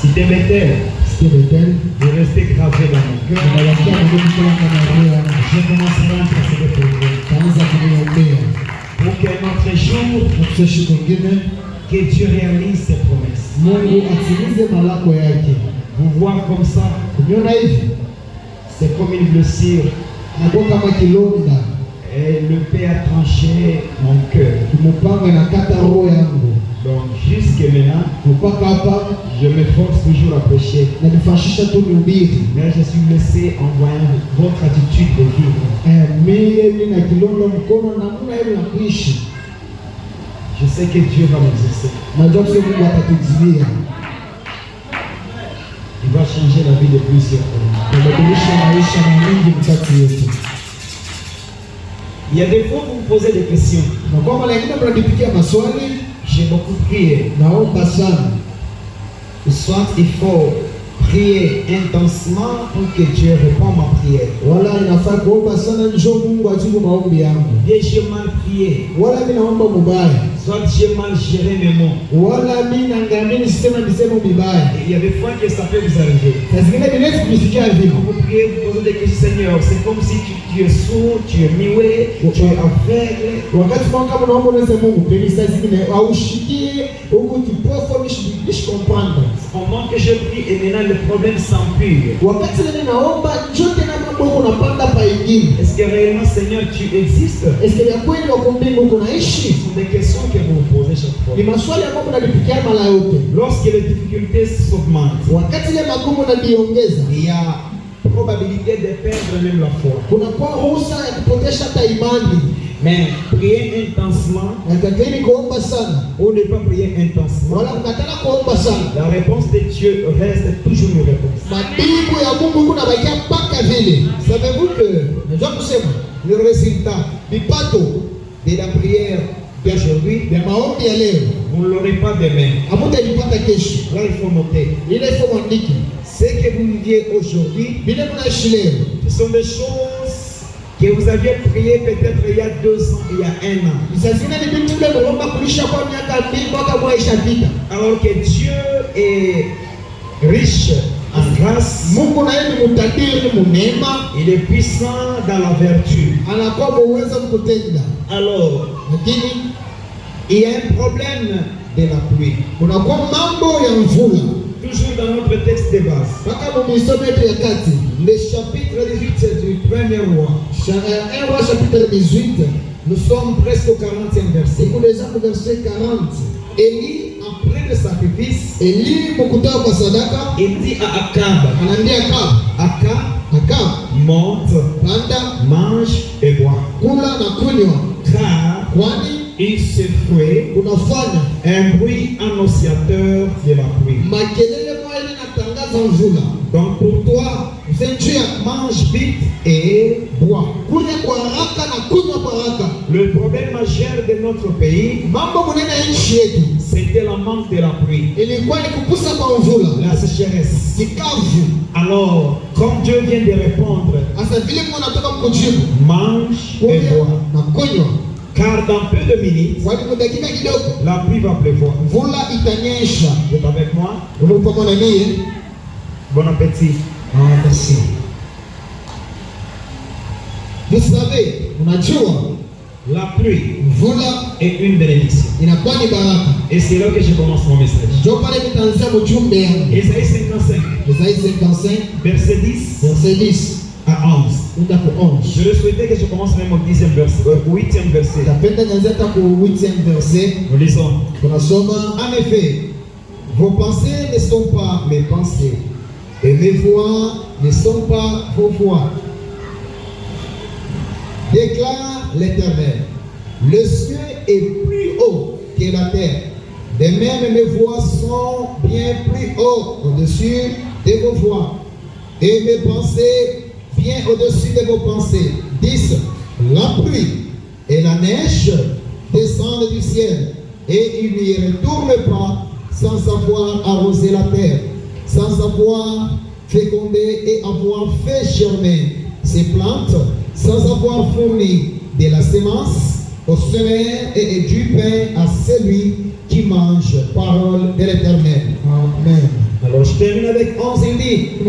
C'était Bethel. De rester gravé dans mon cœur. Je commencerai à intercéder pour vous. Pour qu'un autre jour, que Dieu réalise ses promesses. Vous voir comme ça, c'est comme une blessure. Et le Père a tranché mon cœur. Donc jusque maintenant, je m'efforce toujours à prêcher. Mais je suis blessé en voyant votre attitude de vivre. Je sais que Dieu va m'exercer. Il va changer la vie de plusieurs personnes. Il y a des fois où vous posez des questions. J'ai beaucoup prié. Soit il faut prier intensement pour que Dieu réponde à ma prière. Bien, j'ai mal prié. Soit j'ai mal géré mes mots. Il y a des fois que ça peut vous arriver. Quand vous priez, vous posez des questions, Seigneur. C'est comme si tu es sourd, tu es muet, tu es aveugle. Au moment que je prie et maintenant le problème s'empire. Est-ce que réellement, Seigneur, tu existes? Ce sont des questions que vous vous posez chaque fois. Lorsque les difficultés s'augmentent, il y a probabilité de perdre même la foi. Mais prier intensement ou ne pas prier intensement, la réponse de Dieu reste toujours une réponse. Savez-vous que le résultat de la prière d'aujourd'hui, vous ne l'aurez pas demain. Là, il faut noter. Ce que vous viviez aujourd'hui, ce sont des choses que vous aviez prié peut-être il y a 2 ans, il y a 1 an. Alors que Dieu est riche en grâce, il est puissant dans la vertu. Alors, il y a un problème de la pluie. Toujours dans notre texte de base. Le chapitre 18, c'est du premier roi. Chapitre 18. Nous sommes presque au 40e verset. Élie, après le sacrifice, il dit à Akab, monte, mange et bois. Car il se fait un bruit annonciateur de la pluie. Donc pour toi, mange vite et bois. Le problème majeur de notre pays, c'était le manque de la pluie, la sécheresse. Alors, comme Dieu vient de répondre, mange et bois. Car dans peu de minutes, la pluie va pleuvoir. Vous êtes avec moi? Bon appétit. Merci. Vous savez, la pluie est une bénédiction. Et c'est là que je commence mon message. Ésaïe 55, verset 10 à 11. Je souhaitais que je commence même au 8e verset. Nous lisons. En effet, vos pensées ne sont pas mes pensées, et mes voix ne sont pas vos voix, déclare l'Éternel. Le ciel est plus haut que la terre, de même mes voix sont bien plus haut au-dessus de vos voix, et mes pensées bien au-dessus de vos pensées. 10. La pluie et la neige descendent du ciel, et il n'y retourne pas sans avoir arrosé la terre, sans avoir fécondé et avoir fait germer ses plantes, sans avoir fourni de la semence au semeur et du pain à celui qui dimanche, parole de l'Éternel. Amen. Alors je termine avec 11, il dit, il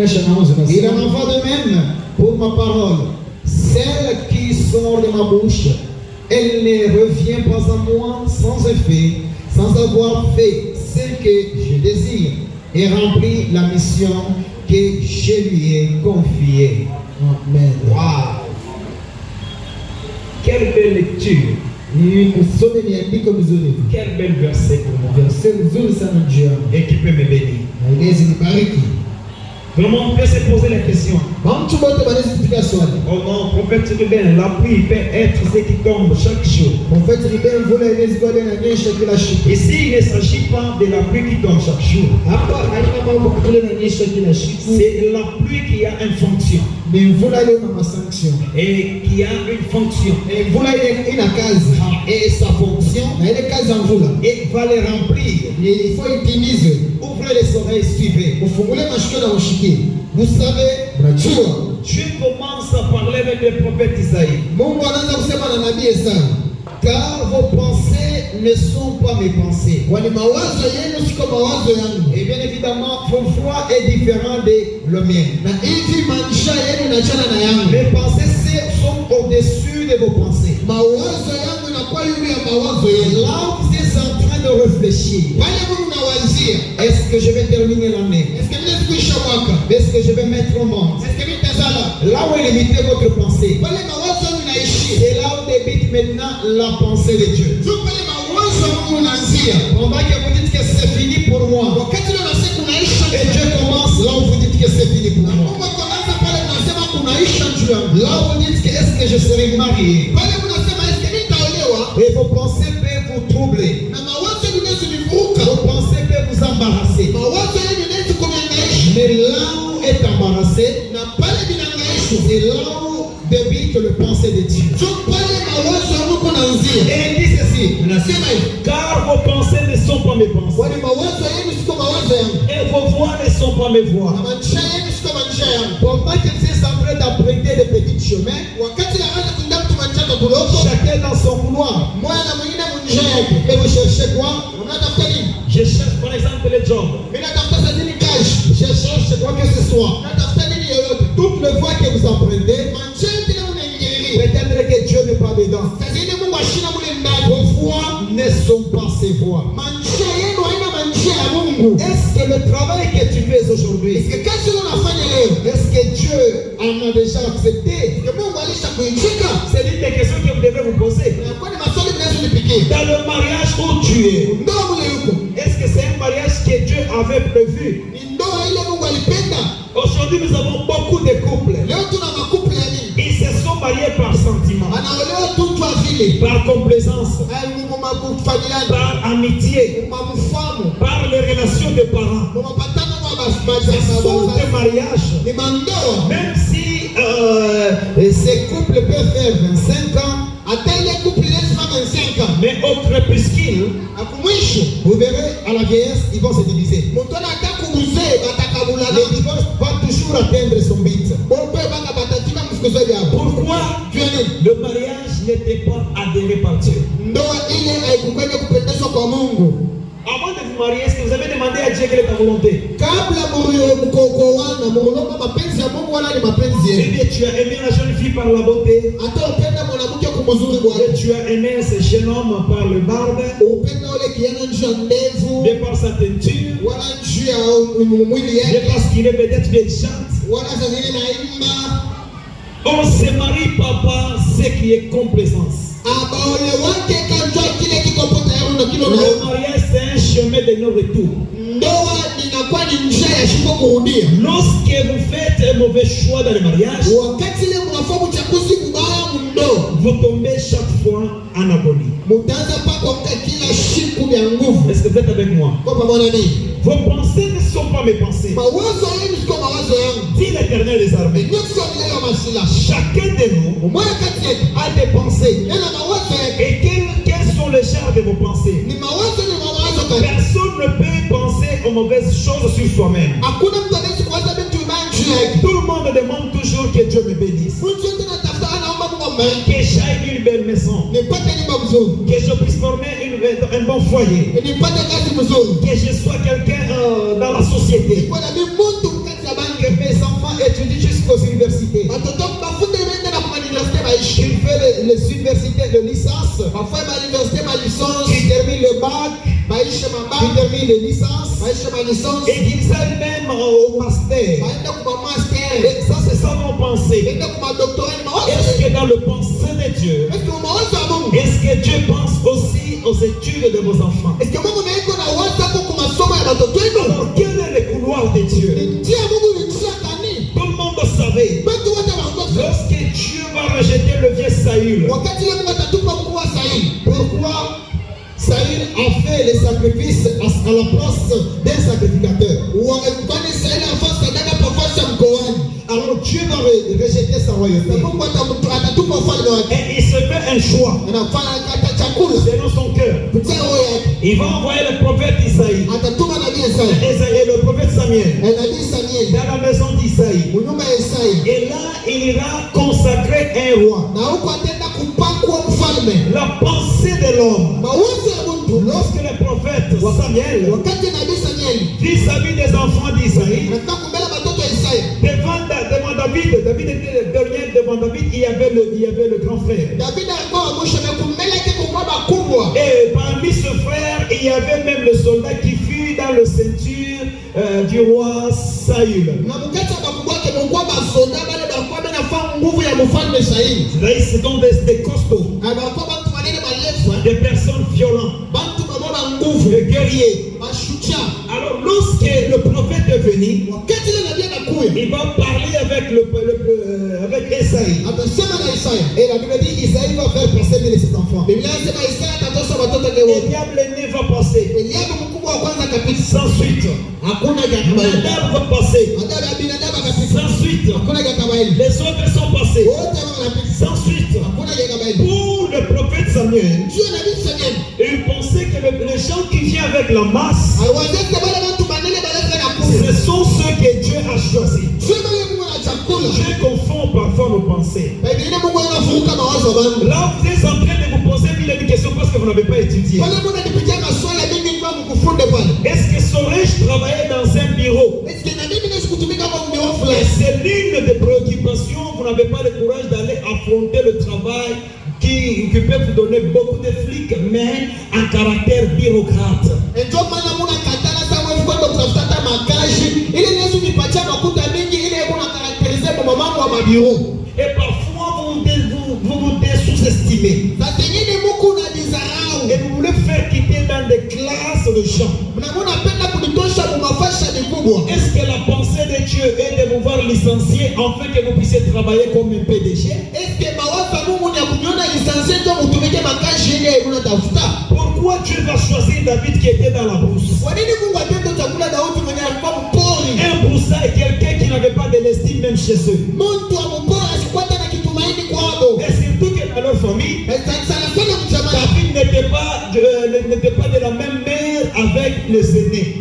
en va de même pour ma parole. Celle qui sort de ma bouche, elle ne revient pas à moi sans effet, sans avoir fait ce que je désire et rempli la mission que je lui ai confiée. Amen. Wow! Quelle belle lecture! Quel bel verset pour moi. Et qui peut me bénir. Vraiment, on peut se poser la question. Oh non, prophète Ruben, la pluie peut être ce qui tombe chaque jour. Ici, il ne s'agit pas de la pluie qui tombe chaque jour. C'est la pluie qui a une fonction. Et qui a une fonction. Et sa fonction, et va les remplir. Il faut utiliser. Ouvrez les oreilles, suivez. Vous savez, Dieu commence à parler avec le prophète Isaïe. Car vos pensées ne sont pas mes pensées. Et bien évidemment, vos foi est différente de le mien. Mes pensées sont au-dessus de vos pensées. Là où vous êtes en train de réfléchir, est-ce que je vais terminer l'année? Est-ce que je vais mettre au monde? Là où est limitée votre pensée, c'est là où débute maintenant la pensée de Dieu. Pendant que vous dites que c'est fini pour moi, et Dieu commence là où vous dites que c'est fini pour moi. Là où vous dites que est-ce que je serai marié, et vos pensées peuvent vous troubler. Vos pensées peuvent vous embarrasser. Mais là où est embarrassé, c'est là où débute le pensée de Dieu. Et il dit ceci, car vos pensées ne sont pas mes pensées, et vos voix ne sont pas mes voix. Pourtant que tu es en train d'apprêter des petits chemins, chacun dans son couloir. Et vous cherchez quoi? Je cherche par exemple le job. Je cherche quoi que ce soit. Toutes les voies que vous empruntez, peut-être que Dieu n'est pas dedans. Vos voix ne sont pas ses voix. Est-ce que le travail que tu fais aujourd'hui, est-ce que Dieu en a déjà accepté? C'est l'une des questions que vous devez vous poser. Dans le mariage où tu es, est-ce que c'est un mariage que Dieu avait prévu? Aujourd'hui, nous avons beaucoup de couples. Ils se sont mariés par sentiment, par complaisance, par amitié, par les relations de parents. Ce sont des mariages. Même si ces couples peuvent faire 25 ans, mais au crépuscule, vous verrez, à la vieillesse, ils vont se diviser. Le divorce va toujours atteindre son but. Pourquoi le mariage n'était pas adhéré par Dieu? Avant de vous marier, est-ce que vous avez demandé à Dieu quelle est ta volonté? Tu as aimé la jeune fille par la beauté. Tu as aimé ce jeune homme par le barbe, de par sa teinture, de parce qu'il est peut-être vieillissante. On se marie pas ce qui est complaisance. Le mariage, c'est un chemin de non-retour. Lorsque vous faites un mauvais choix dans le mariage, vous tombez chaque fois en agonie. Est-ce que vous êtes avec moi? Vos pensées ne sont pas mes pensées, dit l'Éternel des armées. Chacun de nous a des pensées. Et quels sont les genres de vos pensées? Personne ne peut penser aux mauvaises choses sur soi-même. Tout le monde demande toujours que Dieu me bénisse. kwamba que j'aille une belle maison, nipate nyumba mzuri, que je puisse former un bon foyer, nipate kazi mzuri, que je sois quelqu'un dans la société, kwa na mtu kati ya bangi, que mes enfants étudient jusqu'aux universités, watoto mafunde wende na kwa university maishi, qu'ils fassent les universités de licence, wafanye ma university ma licence, qu'ils terminent le bac, maisha qu'ils mababa, terminent les licences, maisha ma licence, et qu'ils aillent même au master. baende kwa master, Et ça, c'est ça mon pensée. baende kwa doctorat ni mawazo. Est-ce que dans le pensée de Dieu, Est-ce que mawazo ya Mungu, est-ce que Dieu pense aussi aux études de vos enfants? est-ce que Mungu na iko na wazo kwa masomo ya watoto wenu? Alors, quel est le couloir de Dieu? Njia Mungu ni njia gani? Tout le monde savait. Watu wote wanajua. Lorsque Dieu va rejeter le vieux Saül, Wakati ile Mungu atatupa mkuu wa Sauli. pourquoi Saül a fait les sacrifices à la place d'un sacrificateur? Kwani Sauli afanya sadaka kwa nafasi ya mkoani. Alors Dieu va rejeter sa royauté. Mungu atatupa ufalme wake. Et il se fait un choix Anafanya kata chakula. selon son cœur. Kutia roho yake. Il va envoyer le prophète Isaïe Atatuma nabii Isaya. et le prophète Samuel Nabii Samuel. dans la maison d'Isaïe. Nyumba ya Isaya. Et là, il ira consacrer un roi. Na huko atenda kupakwa mfalme. La pensée de l'homme. Mawazo ya mtu. Lorsque le prophète Samuel Wakati nabii Samuel vis-à-vis des enfants d'Isaïe, anataka kumbela watoto wa Isaya. devant David était le dernier devant David, il y avait le grand frère. David alikuwa wa mwisho na kumbela yake kwa bakubwa. Et parmi ce frère, il y avait même le soldat qui fut dans le ceinture du roi Saül. Na mkata bakubwa yake mkubwa basoda bale bakubwa banafanya nguvu ya mfalme Sauli. C'est-à-dire, ce sont des costauds, Abakuwa bantu banene balefu. des personnes violentes, Bantu babona nguvu. des guerriers. Bashujaa. Alors, lorsque le prophète est venu, Wakati ile nabii anakuja. il va parler avec avec Esaïe. Atasema na Isaya. Et la Bible dit Isaïe va faire passer ses enfants. Biblia inasema Isaya atatosha watoto wake Le wote. diable né va passer. Eliabu mkubwa wa kwanza akapita. Sans suite. Hakuna jakabaili. Nadab va passer. Adabu ya binadamu akapita. Sans suite. Hakuna jakabaili. Les autres sont passés. Wote wanapita. Sans suite. Hakuna jakabaili. Pour le prophète Samuel, Juu ya nabii Samuel. il pensait que les gens qui viennent avec la masse, Aliwazeka wale watu banene balefu na kuja. ce sont ceux que Dieu a choisis. Sio bale Mungu na chakula. Dieu confond parfois nos pensées. Biblia Mungu anafuruka mawazo ya bantu. Là, vous êtes en train de vous poser mille questions parce que vous n'avez pas étudié. Pale Mungu anipitia maswali mingi kwa mkufunde pale. Est-ce que saurais-je travailler dans un bureau? Est-ce que na mimi naweza kutumika kama mmewa Et fulani? c'est l'une des préoccupations. Vous n'avez pas le courage d'aller affronter le travail qui peut vous donner beaucoup de flics, mais un caractère bureaucrate. Ndio maana muna katana sana wewe kwenda kutafuta makazi ili niweze nipatia makuta mingi ili kuna karakterize kwa mamangu wa mabiro. Et parfois, vous sous-estimez. Sasa nyingine Mungu unajizarau. Et vous voulez faire quitter dans des classes de gens. Mnaona penda kunitosha kwa mafasha mikubwa. Est-ce que la pensée de Dieu est de vous voir licencié afin que vous puissiez travailler comme un PDG? Est-ce que mawazo ya Mungu ni ya kuniona lisansie ndio mtumike makazi ile unatafuta? Pourquoi Dieu va choisir David qui était dans la brousse? Kwa nini Mungu atende chakula Daudi mwenye alikuwa mpori? Un broussaille est quelqu'un qui n'avait pas de l'estime même chez eux. Mtu wa mpori asikwata na kitumaini kwao. Et surtout que dans leur famille, Sana sana mjamaa. David n'était pas de la même mère avec les aînés.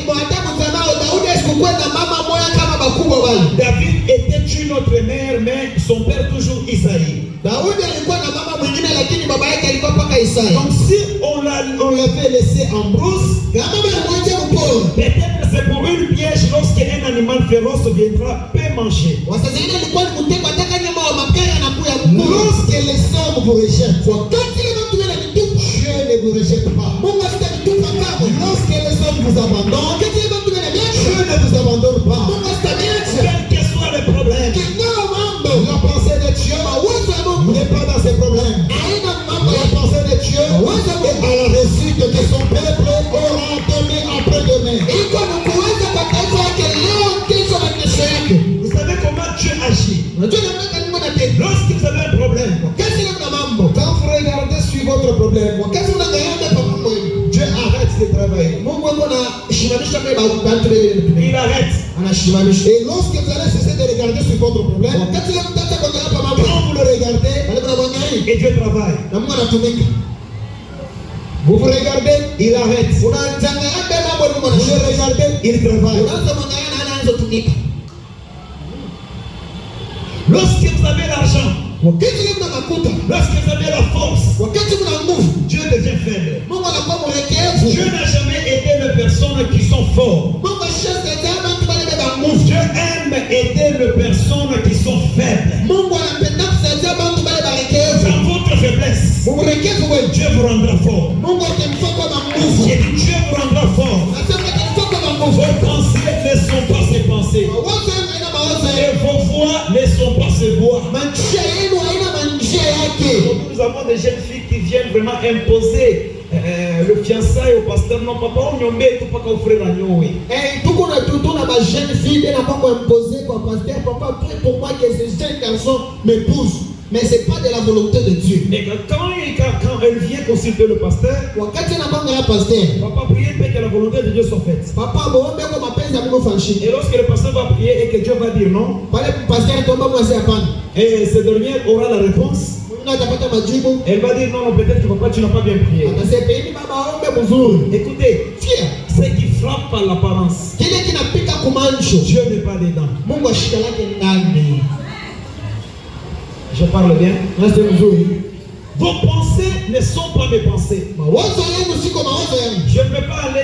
Mwanadamu zamao Daudi asikuwa na mama moja kama bakubwa wale. David était une autre mère, mais son père toujours Isaïe. Daudi alikuwa na mama mwingine lakini baba yake alikuwa paka Isaya. Donc si on l'avait laissé en brousse, Kama baba mmoja mpori. peut-être c'est pour une piège lorsqu'un animal féroce viendra peut manger. Wasazini alikuwa ni mtego ataka nyama wa makaya na kuya mkuu. Lorsque les hommes vous rejettent, Wakati ile mtu yule anitupa. Dieu ne vous rejette pas. Mungu asitanitupa kamwe. Lorsque les hommes vous abandonnent, Wakati ile mtu yule Dieu aniacha. ne vous abandonne pas. Mungu asitaniacha. Quel que soit le problème, Kinao mambo. la pensée de Dieu Mawazo ya Mungu. n'est pas dans ses problèmes. Haina mambo La ya pensée de Dieu est à la réussite que son peuple aura demain après-demain. iko ni kuweza kwa taifa yake leo, kesho na kesho yake. Vous savez comment Dieu agit? Unajua namna gani Mungu anatenda? Lorsque vous avez un problème, Wakati ile mna mambo. quand vous regardez sur votre problème, Wakati unaangalia kwa mambo hivi. Dieu arrête de travailler. Mungu yuko na shimanisha kwa bantu ile ile. Il arrête. Anashimanisha. Et lorsque vous allez cesser de regarder sur votre problème, Wakati ile mtaka kuangalia kwa mambo. quand vous le regardez, Wale mnaangalia et Dieu travaille. na Mungu anatumika. Vous vous regardez, il arrête. Unaangalia kwa mambo Mungu Vous le anashimanisha. regardez, il travaille. Unaanza kuangalia na anaanza kutumika. Lorsque vous avez l'argent, wakati kuna makuta, lorsque vous avez la force, wakati kuna nguvu, Dieu devient faible. Mungu anakuwa mrekevu. Dieu n'a jamais aidé les personnes qui sont fortes. Mungu ashasaidia watu wale beba nguvu. Dieu aime aider les personnes qui sont faibles. Mungu anapenda kusaidia watu wale barekevu. Dans votre faiblesse, Mrekevu wewe, Dieu vous rendra fort. Mungu atamfanya kwa nguvu. Et Dieu vous rendra fort. Nasema atamfanya kwa nguvu. Vos pensées ne sont pas ses pensées. Mawazo yenu haina mawazo Et yenu. vos voix ne sont pas ses voix. Manjia yenu haina manjia yake. Nous avons des jeunes filles qui viennent vraiment imposer le fiançailles au pasteur. Non, papa, on y met tout pas qu'au frère à nous. Tuko na tutuna ba jeune fille na pas imposer kwa pasteur. Papa, prie pour moi que ce jeune garçon m'épouse. Mais c'est pas de la volonté de Dieu. Et quand elle vient consulter le pasteur, Wakati na banga ya pasteur, papa prie pour que la volonté de Dieu soit faite. papa muombe kwa mapenzi ya Mungu fanshi. Et lorsque le pasteur va prier et que Dieu va dire non, Pale pasteur tomba mwasi hapana. et ce dernier aura la réponse, Mungu atapata majibu. elle va dire non, peut-être que papa tu n'as pas bien prié. Atasema hivi baba ombe mzuri. Écoutez, Sikia. ce qui frappe par l'apparence, Kile kinapika kumancho. Dieu n'est pas dedans. Mungu ashika lake ndani. Je parle bien. Nasi mzuri. Vos pensées ne sont pas mes pensées. Mawazo yenu siko mawazo yenu. Je ne vais pas aller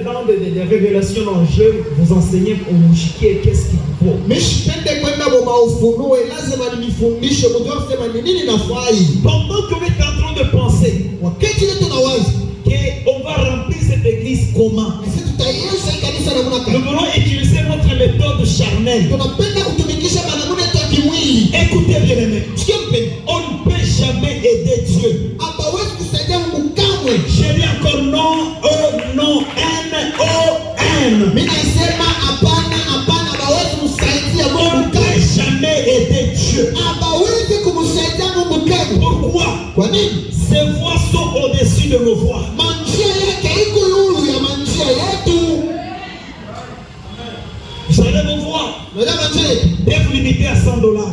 dans des révélations dont je vais vous enseigner au mouchiquier qu'est-ce qu'il faut. Mishipende kwenda kwa maufunuo, lazima nimifundishe mjue kusema ni nini nafai. Pendant que vous êtes en train de penser Wakati ile tunawaza, qu'on va remplir cette église comment, sisi tutaiosha hii kanisa namna nous gani? voulons utiliser notre méthode charnelle. Tunapenda kutumikisha maneno yetu ya kimwili. Écoutez bien aimé, Sikia mpendwa, on ne peut jamais aider Dieu. hapawezi kusaidia Mungu kamwe. J'ai dit encore non, non, N-O-N. Mimi nasema hapana, hapana, hapawezi kumsaidia On Mungu ne peut kamwe. jamais aider Dieu. Hapawezi kumsaidia Mungu kamwe. Pourquoi? Kwa nini? Ses voix sont au-dessus de nos voix. Manjia yake iko yulu ya manjia yetu. Vous allez vous voir. Unajua manjia yetu Et vous limitez à $100.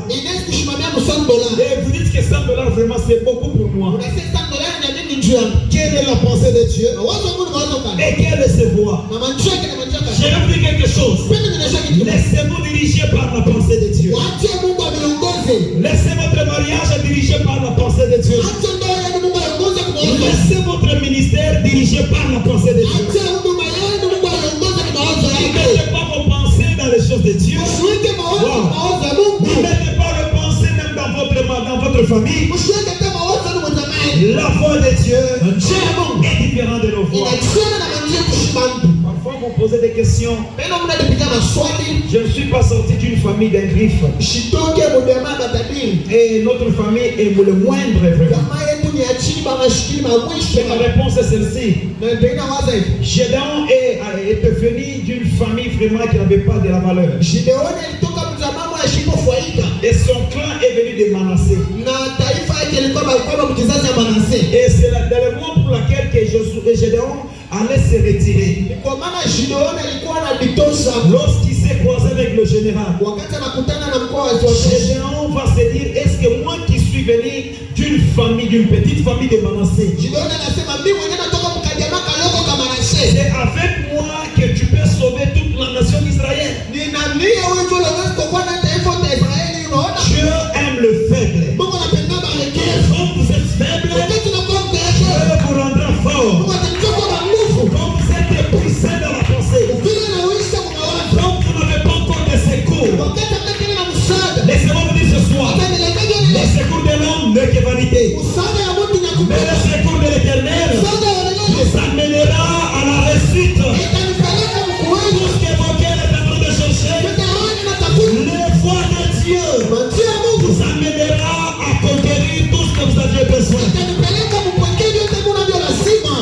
inaweza kushimamia $100. Et vous dites que $100 vraiment c'est beaucoup pour moi. Unasema $100 ni nini njoo yangu? Quelle est la pensée de Dieu? Mawazo yangu ni mawazo gani? Et quelle est ses voix? Na manjia yake na manjia Je yake. vais vous dire quelque chose. Pende ninesha kitu. Laissez-vous diriger par la pensée de Dieu. Waache Mungu amiongoze. Laissez votre mariage dirigé par la pensée de Dieu. Acha ndoa yenu Mungu aiongoze kwa mawazo. Laissez votre ministère dirigé par la pensée de Dieu. Acha huduma yenu Mungu aiongoze kwa mawazo Ne yake. mettez pas vos pensées dans les choses de Dieu. Usiweke mawazo kwa mawazo ya Ne Mungu. mettez pas les pensées même dans votre famille. Usiweke hata mawazo yenu kwa jamii. La voix de Dieu Njia ya Mungu est différente de nos voix. inahusiana na manjia kushimandu. Parfois vous posez des questions. Pendo mnanipiga maswali. Je ne suis pas sorti d'une famille d'un griffe. Shitoke mudema batadini. Et notre famille est le moindre vraiment. Jamaa yetu ni ya chini bamashikili mabwisho. Et ma réponse est celle-ci. Na ndio waza hivi. Gédéon est venu d'une famille vraiment qui n'avait pas de la valeur. Gideoni alitoka mzamama asipofuaika. Et son clan est venu de Manassé. Na taifa yake ilikuwa kwa kizazi ya Manase. Et c'est la raison pour laquelle que Gédéon allait se retirer. Ni kwa maana Gideoni alikuwa anajitosha. Lorsqu'il s'est croisé avec le général, Wakati anakutana na mkoa wa Israeli, Gédéon va se dire, est-ce que moi qui suis venu d'une famille, d'une petite famille de Manassé, Gideoni anasema mimi mwenyewe natoka mkajamaa kaloko kama Manase. c'est avec moi que tu peux sauver toute la nation d'Israël. Ninaambia wewe tu leo kwa na taifa la Israeli unaona? Dieu aime le faible. Mungu anapenda marekezo. Quand vous êtes faible, Wakati tunakuwa Dieu mkajamaa, vous rendra fort. Mungu atamtoa kwa nguvu. Quand vous êtes épuisé dans la pensée, Vile anaoisha kwa mawazo. quand vous n'avez pas encore de secours, Wakati atakena na msaada. laissez-moi vous dire ce soir, Ataniletaje le leo? secours de l'homme n'est que vanité. Msaada ya mtu Mais nakupenda. le secours de l'éternel Msaada wa Mungu nous amènera à la réussite. itanipeleka mkueni. Tout ce que vos cœurs est en train de chercher, Mtaani na tafuta. les voix de Dieu Manjia ya Mungu vous amènera à conquérir tout ce que vous aviez besoin. itanipeleka mpokee vyote mnavyo lazima.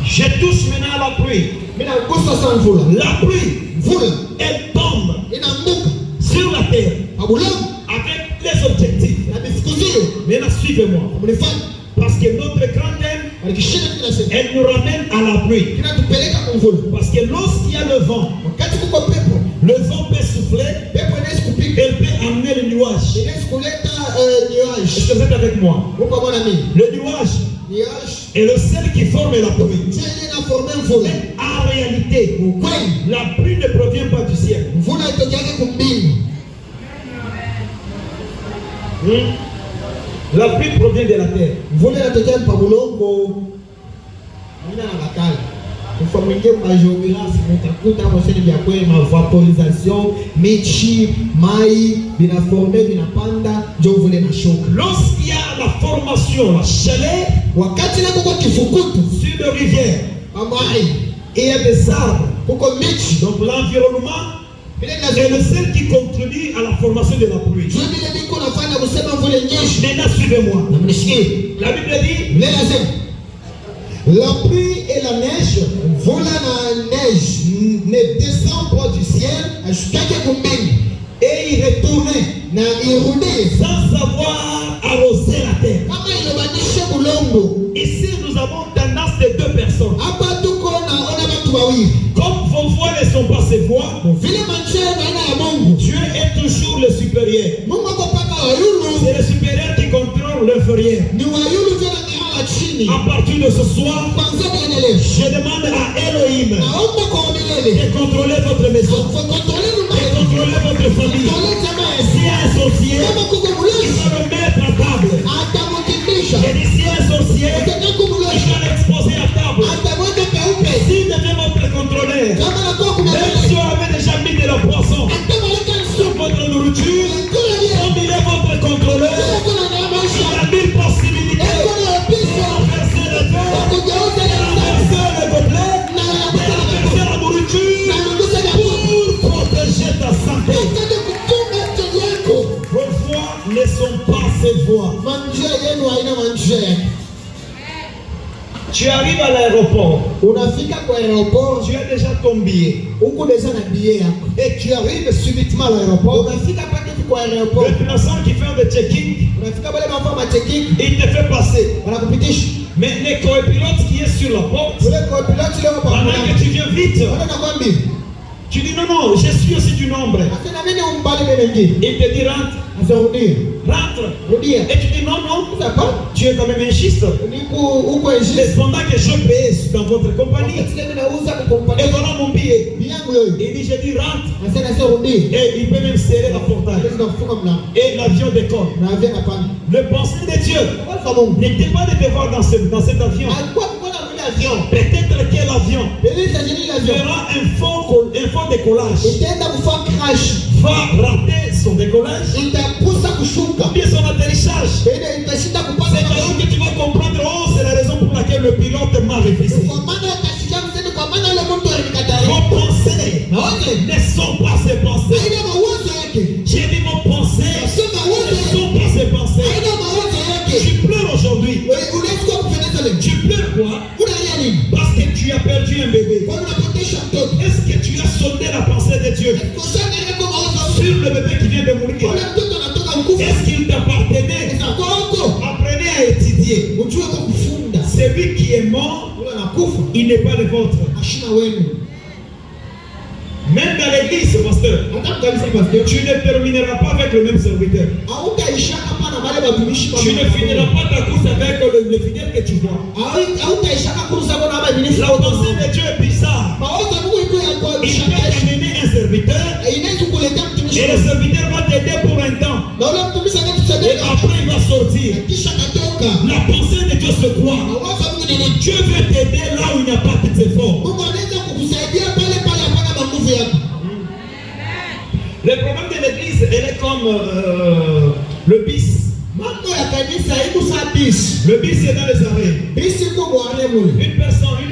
Je touche maintenant à la pluie. Mimi nagusa sana mvula. La pluie, Mvula elle tombe inaanguka sur la terre abulamu avec les objectifs. na mifukuzio. Maintenant, suivez-moi. Mnifanye Parce que notre grand thème, alikishinda kinasema elle nous ramène à la pluie. kinatupeleka kwa mvula. Parce que lorsqu'il y a le vent, Wakati kuko pepo, le vent peut souffler, pepo inaweza kupika, elle peut amener le nuage. inaweza kuleta Est-ce nuage. que vous êtes avec moi? Uko mwana mimi. Le nuage Nuage est le sel qui forme la pluie. ndio inaforme mvula. En réalité, Ukweli la pluie ne provient pas du ciel. mvula itokeake kumbingu. La pluie provient de la terre. Mvula inatokea pa bulongo. Ina na bakala. Kufamingia majogirasi mtakuta hapo sasa vya kweli ma vaporisation, michi, mai, binaforme binapanda, ndio vile na shoka. Lorsqu'il y a la formation, la chaleur, Wakati na kuko kifukutu sur les rivières, amai et il y a des arbres. kuko michi. Donc l'environnement Vile est le seul qui contribue à la formation de la pluie. Juu vile niko nafanya kusema mvule nyeshi. Maintenant, suivez-moi. Na mnisikie. La Bible dit, Vile nasema La pluie et la neige, mvula na neige ne descendent pas du ciel ashukake kumbingu et y retournent na irudie sans savoir arroser la terre. kama ilobanishe bulongo. Ici, nous avons tendance de deux personnes. Hapa tuko naona watu wawili. Comme vos voix ne sont pas ses voix, Vile manjia baina ya Mungu. Dieu est toujours le supérieur. Mungu ako paka wayulu. C'est le supérieur qui contrôle l'inférieur. Ni wayulu tena ni chini. À partir de ce soir, Kwanza niendelee. je demande à Elohim Naomba kwa milele. de contrôler votre maison, Kontrole de nyumba. contrôler votre famille. Kontrole jamaa. S'il y a un sorcier, Kama kuko il mulezi va le mettre à table. atamkindisha. Et s'il y a un sorcier, Ataka il kumulezi. va l'exposer à table. Atamweka peupe. S'il devient votre contrôleur, Kama nakuwa même kumulezi. si on avait déjà mis de la poisson Atamweka sur nsuku. votre nourriture, Kula yeye. comme il est votre contrôleur, Kuna na il maisha. y a 1000 possibilités Eko na de pisa. renverser le feu, Kugeuza de renverser le gobelet, na de renverser la nourriture pour protéger ta santé. Nataka kufunga mtoto wako. Vos voix ne sont pas ses voix. Manjia yenu haina manjia yake. Tu arrives à l'aéroport, Unafika kwa aeroport, tu as déjà ton billet. huko deja na billet yako. et tu arrives subitement à l'aéroport, Unafika pale kwa aeroport. Le personne qui fait le checking, Unafika pale mafaa macheki, il te fait passer. wanakupitisha. Mais le copilote qui est sur la porte, Ule kwa pilote leo hapa. pendant que tu viens vite, Wana nakwambia, tu dis non, non, je suis aussi du nombre. asa na mimi umbali mimi ngi. Il te dit rentre, Asarudi. rentre. Rudia. Et tu dis non, non, Sasa tu es quand même un schiste. niko huko eji. Cependant que je paye dans votre compagnie. Wakati mimi nauza kwa Et company. voilà mon billet. Yangu yoyo. Il dit, je dis rentre. Asa na sarudi. Et il peut même serrer la portail. Ndio kufunga mlango. Et l'avion décolle. Na avia na pani. Le pensée de Dieu Kwa Mungu. n'était pas de te voir dans cet avion. Alikuwa kuna vile avion. Peut-être que l'avion Pelisa jini avion. fera un faux décollage. Itaenda kufa crash. Va rater son décollage. Itapusa kushuka. Combien son atterrissage. Baada itashinda kupata C'est alors que tu vas comprendre, oh, c'est la raison pour laquelle le pilote m'a refusé. kwa maana utashikia mseni kwa maana ile mtu alikatalia. Vos pensées Naona ne sont pas ses pensées. haina mawazo yake. J'ai dit vos pensées Sio mawazo ne yake. sont pas ses pensées. Haina mawazo yake. Tu pleures aujourd'hui. Wewe unaweza kupendeza leo. Tu pleures quoi? Unalia nini? Parce que tu as perdu un bébé. Kwa nini unapotesha mtoto? Est-ce que tu as sauté la pensée de Dieu Kwa sababu ile kwa mawazo. sur le bébé qui vient de mourir? Ule mtoto anatoka ukufa. Est-ce qu'il t'appartenait? Sasa kwa huko Apprenez à étudier. ujue kwa kufunda. Celui qui est mort, Ule anakufa. il n'est pas le vôtre. Ashina wenu. Même dans l'église, pasteur, Hata kanisa pastor. tu ne termineras pas avec le même serviteur. Hautaisha hapa na wale watumishi Tu ne finiras pas ta course avec le fidèle que tu vois. Hautaisha kursa kwa hapa ni La pensée de Dieu est bizarre. mawazo Mungu iko ya kwa Il peut t'amener un serviteur inaweza kuletea mtumishi et le serviteur va t'aider pour un temps. na ule mtumishi Et anakusaidia après, il va sortir. kisha katoka. La pensée de Dieu se croit. Mawazo Mungu ni nini? Dieu veut t'aider là où il n'y a pas tes efforts. Mungu anaweza kukusaidia pale pale hapana nguvu yako. Le problème de l'église, elle est comme le bis. Mambo ya kanisa iko saa bis. Le bis est dans les arrêts. Bisi iko bware mule. Une personne.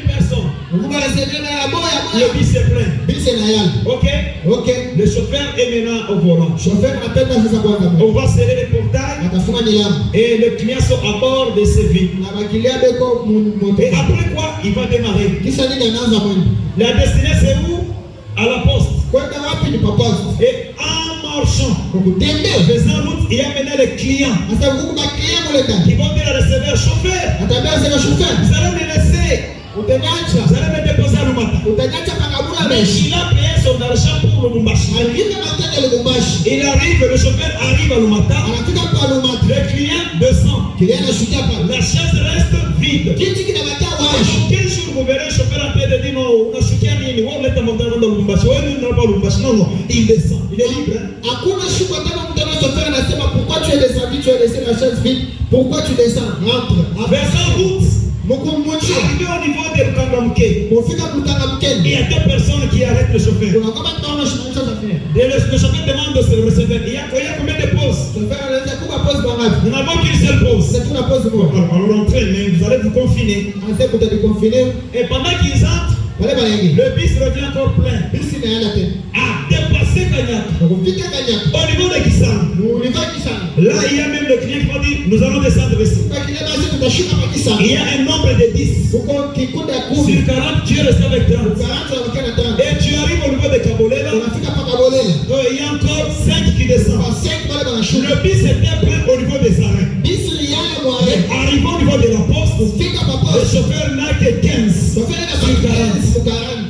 Mungu anasaidia na moya Le moya. bis est plein. Bisi na yale. Ok? Okay. Le chauffeur est maintenant au volant. Chauffeur anapenda sasa kwanza. On va serrer les portails Atafunga milango. et les clients sont à bord de ces vies. Na bakilia beko moto. Et après quoi, il va démarrer. Kisha nini anaanza mwendo? La destinée, c'est où? À la poste. Kwenda wapi ni papazo. Et en marchant, Kwa kutembea. faisant route, il y a maintenant les clients Sasa Mungu bakilia mule ndani. qui vont dire à recevoir chauffeur. Atambia sema chauffeur. Vous allez me laisser. Utaniacha. Vous allez me déposer à Lumata. Utaniacha pakabula Mais meshi. il a payé son argent pour Lubumbashi. Alivyo matendo ya Lubumbashi. Il arrive, le chauffeur arrive à Lumata. Anafika kwa Lumata. Le client descend. Kilia anashukia pale. La chaise reste vide. Kiti kinabakia wazi. Quel jour vous verrez le chauffeur en train de dire non, on a chouqué à Nini, on l'a monté dans Lubumbashi. On n'a pas Lubumbashi. Non, non, il descend. Il est libre. Hein? Hakuna shuka tena mtu anayesema pourquoi tu es descendu tu as laissé la chaise vide. Pourquoi tu descends? Rentre. Vers sa route, Mukumbuchi. arrivé au niveau de Kangamke, Mufika mkutana il y mkeni. a deux personnes qui arrêtent le chauffeur. Kuna kama tunaona shida za fanya. Le chauffeur demande au receveur, il y a combien de pauses? Chauffeur anaweza kupa pause bangapi? Nous n'avons qu'une seule pause. C'est une pause moja. Alors rentrez, mais vous allez vous confiner. Anasema kutabikonfine. Et pendant qu'ils entrent, Wale banaingi. le bus revient encore plein. Bisi inaenda tena. À dépasser Kanyaka. Kufika Kanyaka. Au niveau de Kisang. Mulivaki sana. Là, il y a même le client qui va dire, nous allons descendre ici. Kwa kile basi tutashuka kwa kisa. Il y a un nombre de 10. Huko kikundi ya 10. Sur 40, tu es resté avec 30. 40 wanakia 30. Et tu arrives au niveau de Kabolela. Unafika paka Bolela. Donc, il y a encore 5 qui descendent. Kwa 5 wale banashuka. Le bus était plein au niveau des arrêts. Bisi yale Mais mwale. arrivant au niveau de la poste, Kufika le papa. chauffeur n'a que 15. Chauffeur na Sur 40. 40.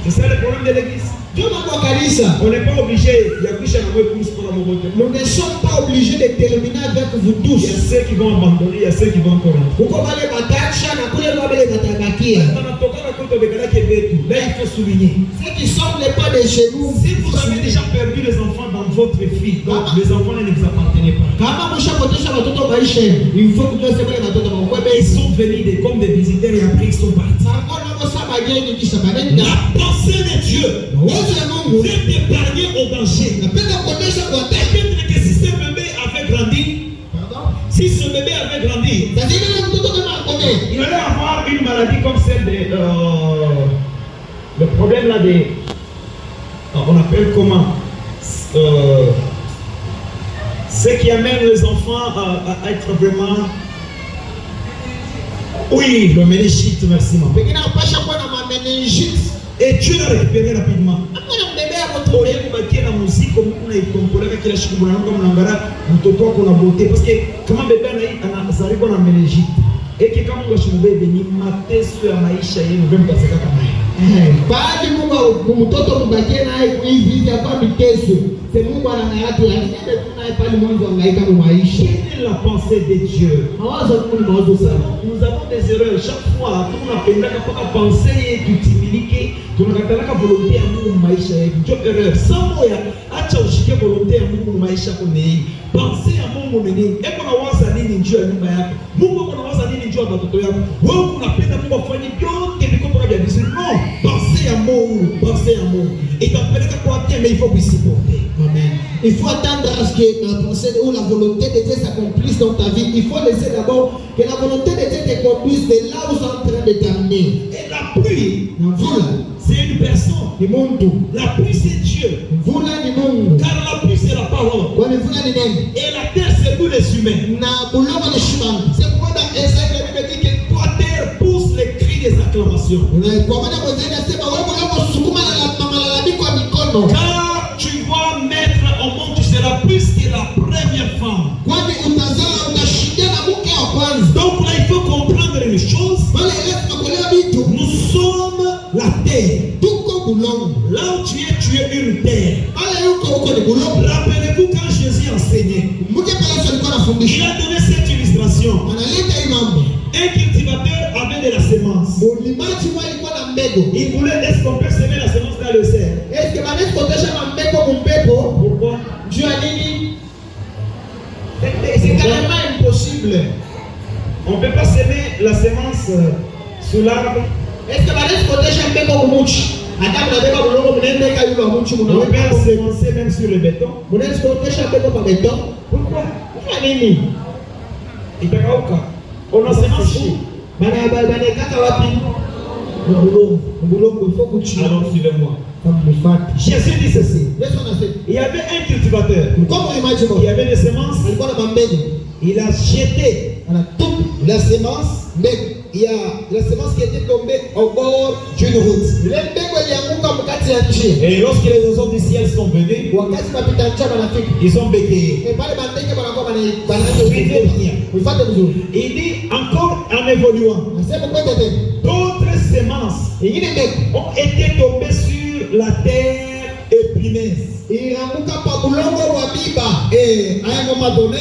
C'est ça le problème de l'église. Ndio mambo ya kanisa. On n'est pas obligé de coucher dans le plus pour la mobilité. Nous ne sommes pas obligés de terminer avec vous Il y tous. a ceux qui vont abandonner, il y a ceux qui vont encore rentrer. Huko wale batacha na kule wale batagakia. Là, il faut souligner. Ceux qui sont les pas de chez nous. Si vous avez déjà perdu les enfants dans votre vie, donc les enfants ne vous appartenaient pas. Kama mshapotesha watoto maisha, il faut que tu wale watoto kwa Ils sont venus comme des visiteurs et après ils sont partis. La pensée de Dieu veut t'épargner au danger. Peut-être que si ce bébé avait grandi, si ce bébé avait grandi, il allait avoir une maladie comme celle de le problème là des on appelle comment ce qui amène les enfants à être vraiment oui, le méningite, merci maman. Et Dieu l'a récupéré rapidement. Oye kubakia na muziki unaikompoleka kila siku mwanangu mnaangalia mtoto wako na bote parce que kama bebe anazaliwa na meningite eki kama ngashubebe ni mateso ya maisha yenu vile mtaseka kama hiyo. Baadhi Mungu mtoto mbakie naye hivi hapa miteso. C'est Mungu anang'ata lakini tunaye pale mwanzo angaika kwa maisha. Quelle est la pensée de Dieu? Nous avons des erreurs chaque fois tunapendaka mpaka pensée yetu timilike tunakatalaka volonté ya Mungu maisha yetu. Ndio erreur. Samoya acha ushike volonté ya Mungu maisha yako ni pensée ya Mungu ni nini? Eko na waza nini njoo ya nyumba yako? Mungu ako na waza nini njoo ya watoto yako? Wewe unapenda Mungu afanye vyote vikotoka vya vizuri. Non, pensée ya Mungu, pensée ya Mungu. Itapeleka kwa Dieu mais il faut supporter. Amen. Il faut attendre à ce que la pensée ou la volonté de Dieu s'accomplisse dans ta vie. Il faut laisser d'abord que la volonté de Dieu te conduise de là où ils sont en train de t'amener. Et la pluie, C'est une personne. ni Mungu. La pluie, c'est Dieu. Mvula ni Mungu. Car la pluie, c'est la parole. Kwani mvula ni nini? Et la terre, c'est nous les humains. Na bulongo ni shimanga. C'est pourquoi dans Esaïe, la Bible dit que toi, terre, pousse les cris des acclamations. Kwa maana Mwenyezi anasema wewe bulongo sukuma na malalamiko ya mikono. Car tu vas mettre au monde, tu seras plus que la première femme. Kwani utazaa utashinda na mke wa kwanza. Donc là, il faut comprendre une chose. Pale ile tunakuelewa vitu. Nous sommes la terre. Tuko bulongo. Là où tu es une terre. Pale yuko huko ni bulongo. Rappelez-vous quand Jésus enseignait. Mke pale alikuwa Il anafundisha. a donné cette illustration. Analeta hii mambo. Un cultivateur avait de la semence. Mulimaji mwa alikuwa na mbegu. Il voulait, est-ce qu'on peut semer la semence dans le cerf? Est-ce que manezi kotesha na mbegu kumpepo? Pourquoi? Juu ya nini? C'est carrément impossible. On ne peut pas semer la semence sous l'arbre. Est-ce que manezi kotesha mbegu kumuchi? Hata mnabeba bulongo mnaenda yule wa muchi On peut semencer même sur le béton. Mnaweza kotesha mbegu kwa beton. Pourquoi? Kwa nini? Itakauka. On a semence où? Bana kaka wapi? Bulongo il faut kuchi. Alors suivez-moi. Jésus dit ceci. Il y avait un cultivateur. Il y avait des semences. Il a jeté la semence, mais il y a la semence qui était tombée au bord d'une route. Et lorsque les oiseaux du ciel sont venus, ils ont bégayé. Il dit encore en évoluant, d'autres semences ont été tombées sur la terre épineuse. Et à un moment donné,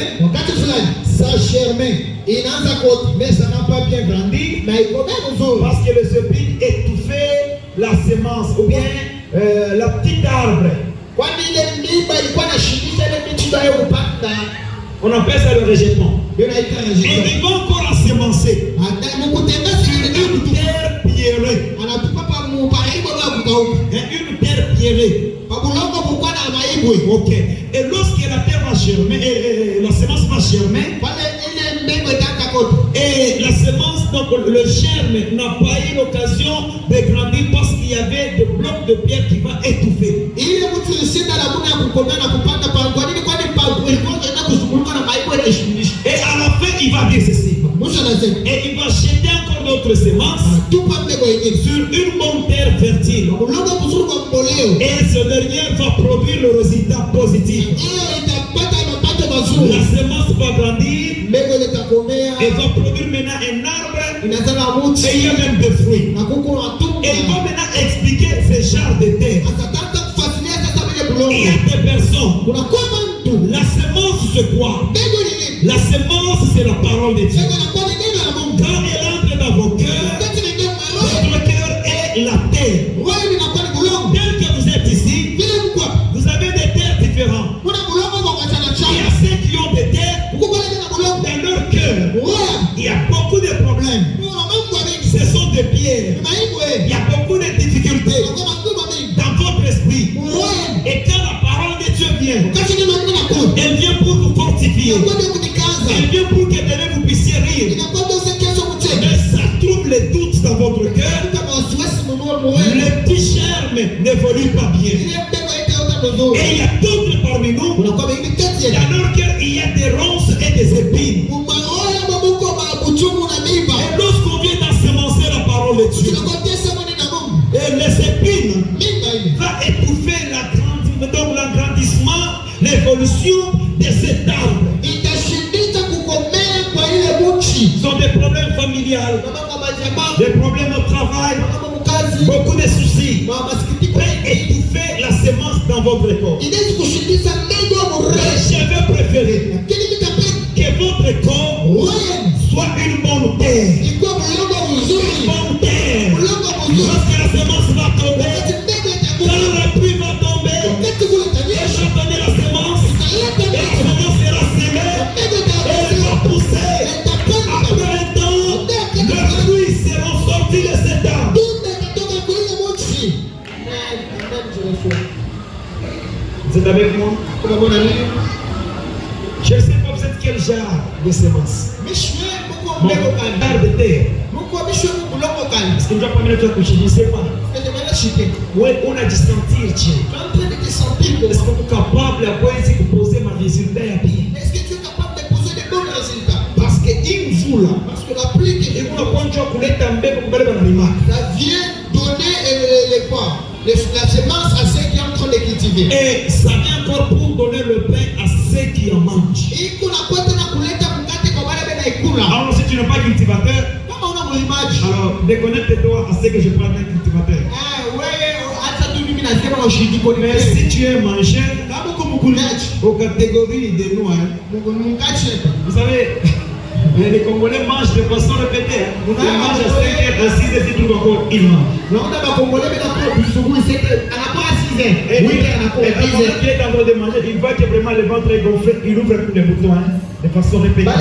ça germait. Mais ça n'a pas bien grandi. Parce que le sépulcre étouffait la semence ou bien la petite arbre. On appelle ça le rejetement. Et il va encore ensemencer une terre pierrée. Une terre pierrée. Ok. Et lorsque la terre va germer, la semence va germer, et la semence, donc le germe n'a pas eu l'occasion de grandir parce qu'il y avait des blocs de pierre qui vont étouffer. Et à la fin, il va dire ceci. Et il va jeter encore d'autres semences sur une bonne terre fertile. Et ce dernier va produire le résultat positif. La semence va grandir et va produire maintenant un arbre et il y a même des fruits. Et il va maintenant expliquer ce genre de terre. Il y a des personnes. La semence c'est quoi? La semence c'est la parole de Dieu. Quand elle entre dans vos cœurs, votre cœur est la terre. Tel que vous êtes ici, vous avez des terres différentes. Il y a ceux qui ont des terres dans leur cœur. Il y a beaucoup de problèmes. Ce sont des pierres. Il y a beaucoup de difficultés dans votre esprit. Et quand la parole de Dieu vient, elle vient pour vous fortifier. Elle vient pour que demain vous puissiez rire. Mais ça trouve les doutes dans votre cœur. Les petits germes n'évoluent pas bien. Et il y a d'autres parmi nous. Dans leur cœur, il y a des ronces et des épines. Et lorsqu'on vient d'ensemencer la parole de Dieu, et les épines vont étouffer l'agrandissement, l'évolution de cet arbre. Ce sont des problèmes familiales, des problèmes au travail, beaucoup de soucis. Étouffer la semence dans votre corps. Je veux préférer que votre corps soit une bonne terre. Une bonne terre. Lorsque la semence va tomber, quand la pluie va tomber, et chantonner la semence, et la semence sera semée, et elle va pousser. Après un temps, les fruits seront sortis de cet arbre. Vous êtes avec moi? Je ne sais pas vous êtes quel genre de semence. Mon arbre de terre. Parce que je ne dois pas mettre que je ne sais pas. Oui, on a dû sentir Dieu. Est-ce que vous êtes capable de poser ma résultat à bien? Est-ce que tu es capable de poser des bons résultats? Parce qu'il vous là. Parce que la pluie qui vous ça vient donner les quoi? La semence à ceux qui sont en train de cultiver. Et ça vient encore pour donner le pain à ceux qui en mangent. Alors si tu n'es pas cultivateur, alors déconnecte-toi à ce que je parle d'un cultivateur. Mais si tu es mangeur, aux catégories de nous, vous savez, les Congolais mangent de façon répétée. Ils mangent à 5h, à 6h, c'est tout encore, ils mangent. Et pendant qu'il est en train de manger, il voit que vraiment le ventre est gonflé, il ouvre les boutons de façon répétée. Et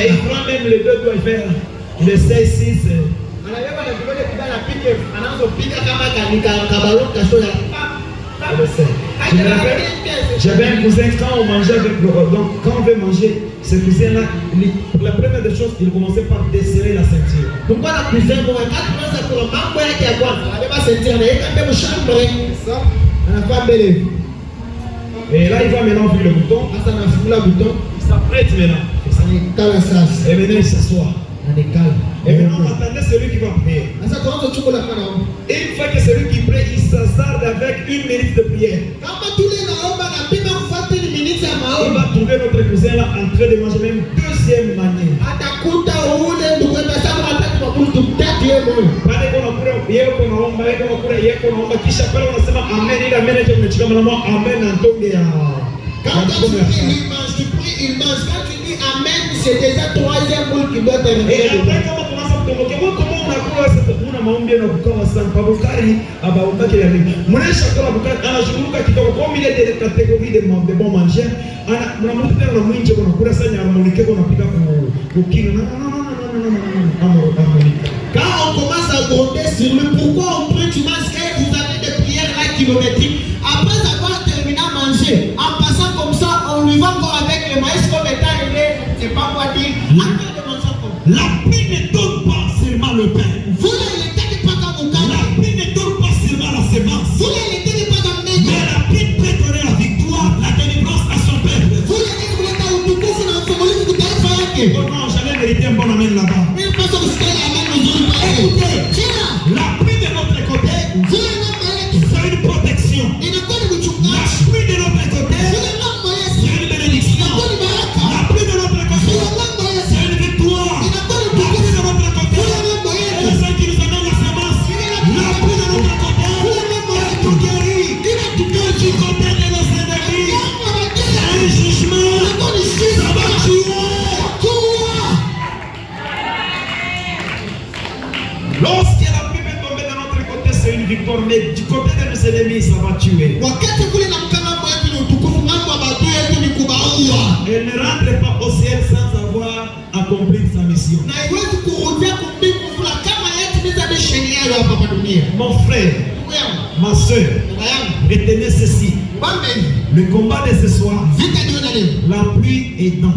il prend même les deux doigts, faire le 6. J'avais un cousin, quand on mangeait avec le donc quand on veut manger, ce cousin-là, la première des choses, il commençait par desserrer la ceinture. Et là, il va maintenant ouvrir le bouton. Il s'apprête maintenant. Et maintenant, il s'assoit. Et maintenant, on attendait celui qui va prier. Et une fois que celui qui prie, il s'hasarde avec 1 minute de prière. Il va trouver notre cousin là en train de manger même deuxième manière. Quand tu pries, il mange. Quand tu dis Amen, c'est déjà 3e boule qui doit terminer. Et après, quand on commence à kutomboka kama unakuwa sasa una maombi na kukawa sana babukari abaubaki ya mimi mnesha kama bukari anashughulikia kidogo kwa mile de categorie de bon manger ana mnamuta na mwinje kuna kula sanya harmonika kuna piga kukina quand on commence à gronder sur le pourquoi on prie tu manges que vous avez des prières là kilométriques après avoir terminé à manger en passant comme ça on lui va encore avec le maïs comme étant aimé c'est pas quoi dire la pluie ne donne pas seulement le pain. La pluie ne donne pas seulement la semence. Mais la pluie peut donner la victoire, la délivrance à son peuple. Oh non, j'allais mériter un bon amen là-bas. Écoutez, la pluie de notre côté, c'est une protection. La pluie de notre côté, c'est une bénédiction. La pluie de notre côté, c'est une victoire. Lorsque la pluie peut tomber de notre côté, c'est une victoire, mais du côté de nos ennemis, ça va tuer. Elle ne rentre pas au ciel sans avoir accompli sa mission. Mon frère, ma soeur, retenez ceci. Le combat de ce soir, la pluie est dans.